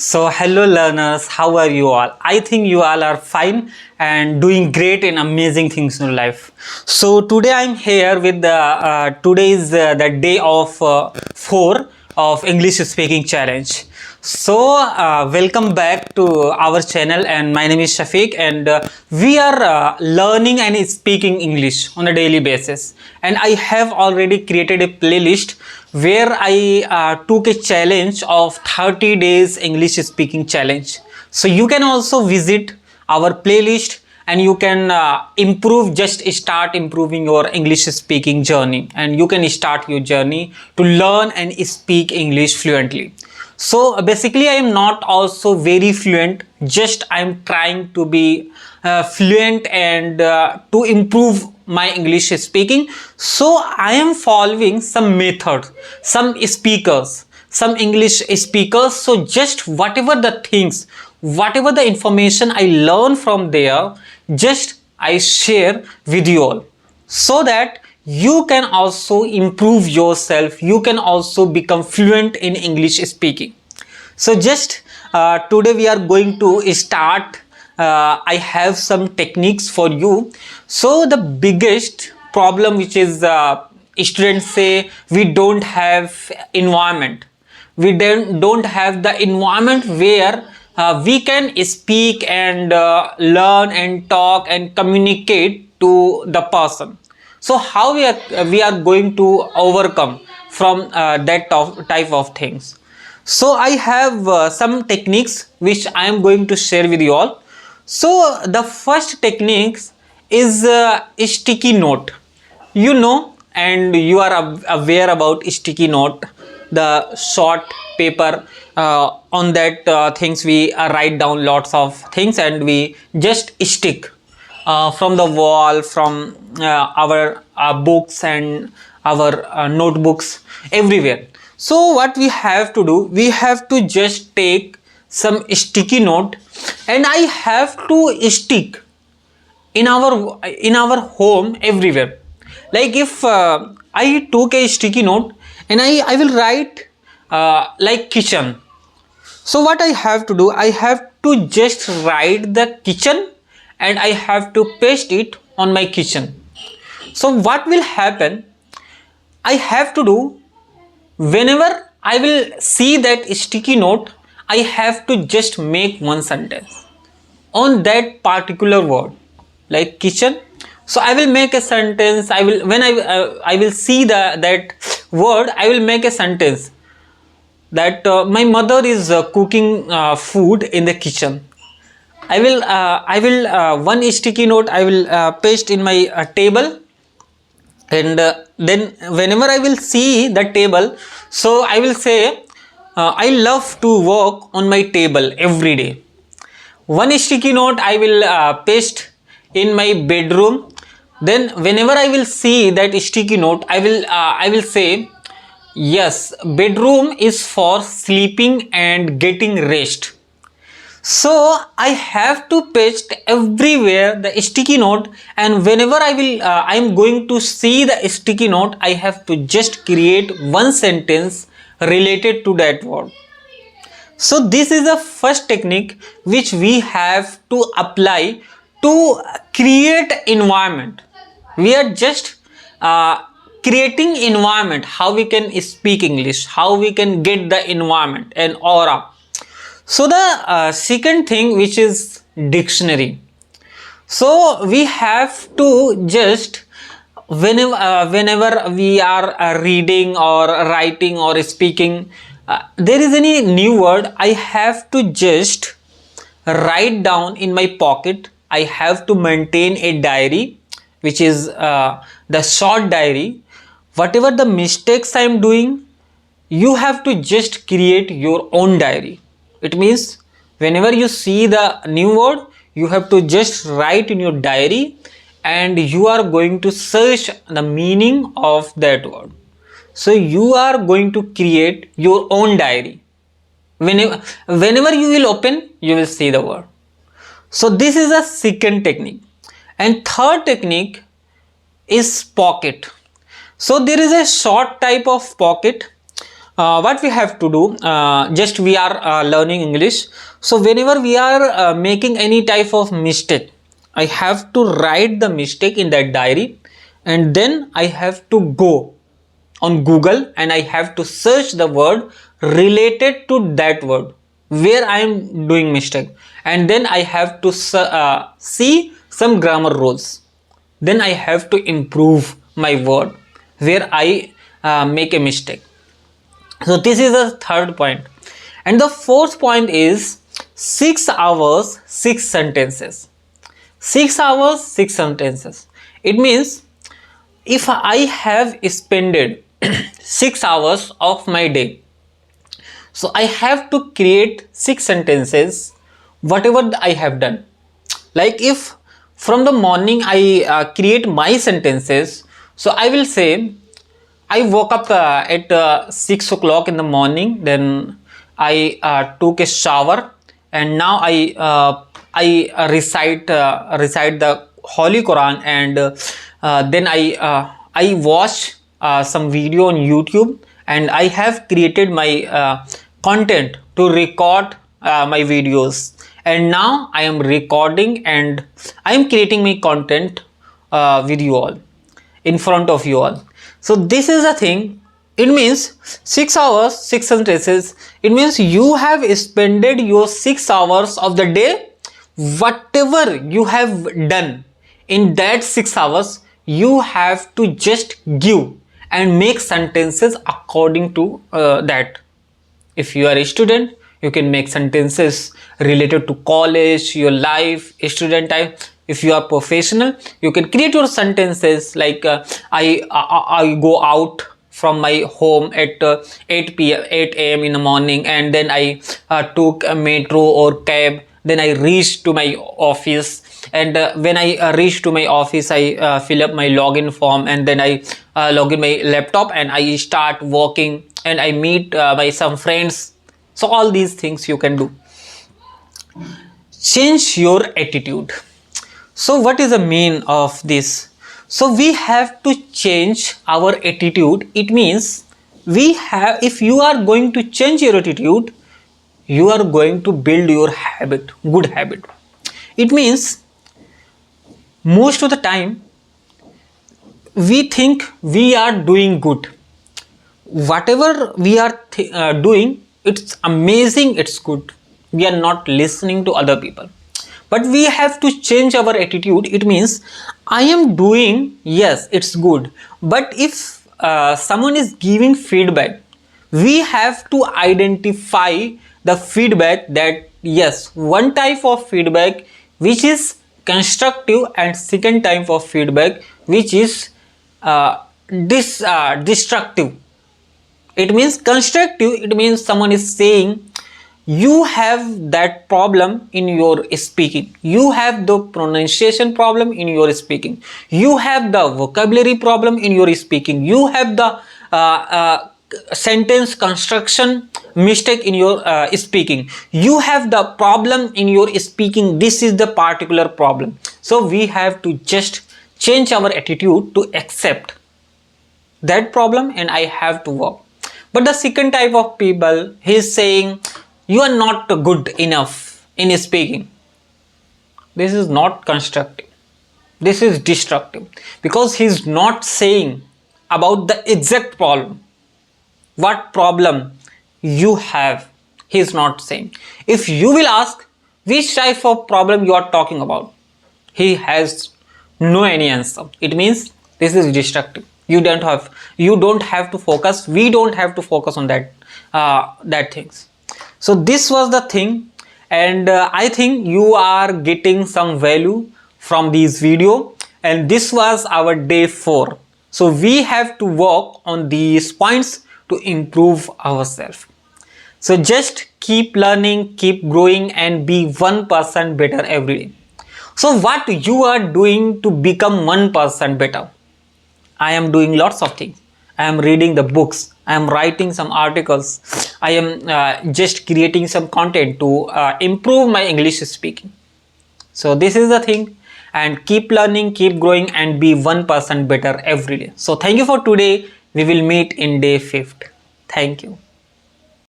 So, hello learners, how are you all? I think you all are fine and doing great and amazing things in life. So, today I'm here with today is the day of 4 of English speaking challenge. So, welcome back to our channel, and my name is Shafeeq, and we are learning and speaking English on a daily basis. And I have already created a playlist where I took a challenge of 30 days English speaking challenge. So you can also visit our playlist and you can start improving your English speaking journey, and you can start your journey to learn and speak English fluently. So basically I am not also very fluent, just I am trying to be fluent and to improve my English speaking. So I am following some methods, some speakers, some English speakers. So just whatever the things, whatever the information I learn from there, just I share with you all, so that you can also improve yourself, you can also become fluent in English speaking. So just today we are going to start. I have some techniques for you. So the biggest problem which is students say we don't have environment, we don't have the environment where we can speak and learn and talk and communicate to the person. So how we are going to overcome from that type of things. So I have some techniques which I am going to share with you all. So the first techniques is sticky note. You know, and you are aware about sticky note, the short paper. On that things we write down lots of things and we just stick from the wall, from our books and our notebooks, everywhere. So what we have to do, we have to just take some sticky note, and I have to stick in our home everywhere. Like if I took a sticky note and I will write like kitchen. So what I have to do, I have to just write the kitchen and I have to paste it on my kitchen. So what will happen, I have to do, whenever I will see that sticky note, I have to just make one sentence on that particular word, like kitchen. So I will make a sentence. I will, when I will see that word, I will make a sentence that my mother is cooking food in the kitchen. I will one sticky note I will paste in my table, and then whenever I will see the table, so I will say I love to work on my table every day. One sticky note I will paste in my bedroom. Then whenever I will see that sticky note, I will say, yes, bedroom is for sleeping and getting rest. So I have to paste everywhere the sticky note, and whenever I am going to see the sticky note, I have to just create one sentence related to that word. So this is the first technique which we have to apply to create environment. We are just creating environment, how we can speak English, how we can get the environment and aura. So the second thing, which is dictionary. So we have to just whenever we are reading or writing or speaking, there is any new word, I have to just write down in my pocket. I have to maintain a diary, which is the short diary. Whatever the mistakes I am doing, you have to just create your own diary. It means whenever you see the new word, you have to just write in your diary, and you are going to search the meaning of that word. So you are going to create your own diary. Whenever you will open, you will see the word. So this is a second technique. And third technique is pocket. So there is a short type of pocket what we have to do, just we are learning English. So whenever we are making any type of mistake, I have to write the mistake in that diary, and then I have to go on Google and I have to search the word related to that word where I am doing mistake, and then I have to see some grammar rules. Then I have to improve my word where I make a mistake. So this is the third point. And the fourth point is 6 hours 6 sentences. 6 hours 6 sentences. It means if I have spent 6 hours of my day, so I have to create 6 sentences whatever I have done. Like if from the morning I create my sentences, so I will say I woke up at 6 o'clock in the morning, then I took a shower, and now I recite the Holy Quran, and then I watch some video on YouTube, and I have created my content to record my videos, and now I am recording and I am creating my content with you all, in front of you all. So this is the thing. It means 6 hours 6 sentences. It means you have spent your 6 hours of the day. Whatever you have done in that 6 hours, you have to just give and make sentences according to that. If you are a student, you can make sentences related to college, your life, student type. If you are professional, you can create your sentences like I go out from my home at 8 a.m. in the morning, and then I took a metro or cab, then I reached to my office, and when I reach to my office, I fill up my login form, and then I log in my laptop and I start working, and I meet my some friends. So all these things you can do. Change your attitude. So what is the mean of this? So we have to change our attitude. It means if you are going to change your attitude, you are going to build your habit, good habit. It means most of the time we think we are doing good. Whatever we are doing, it's amazing, it's good. We are not listening to other people. But we have to change our attitude. It means I am doing, yes, it's good. But if someone is giving feedback, we have to identify the feedback that, yes, one type of feedback which is constructive, and second type of feedback which is destructive. It means constructive, it means someone is saying you have that problem in your speaking, you have the pronunciation problem in your speaking, you have the vocabulary problem in your speaking, you have the sentence construction mistake in your speaking, you have the problem in your speaking, this is the particular problem. So we have to just change our attitude to accept that problem, and I have to work. But the second type of people, he is saying you are not good enough in speaking. This is not constructive, this is destructive, because he is not saying about the exact problem. What problem you have, he is not saying. If you will ask which type of problem you are talking about, he has no any answer. It means this is destructive. You don't have to focus, we don't have to focus on that things. So this was the thing, and I think you are getting some value from this video, and this was our day 4. So we have to work on these points to improve ourselves. So just keep learning, keep growing, and be 1% better every day. So what you are doing to become 1% better? I am doing lots of things. I am reading the books, I am writing some articles, I am just creating some content to improve my English speaking. So this is the thing, and keep learning, keep growing, and be 1% better every day. So thank you for today. We will meet in day 5th. Thank you.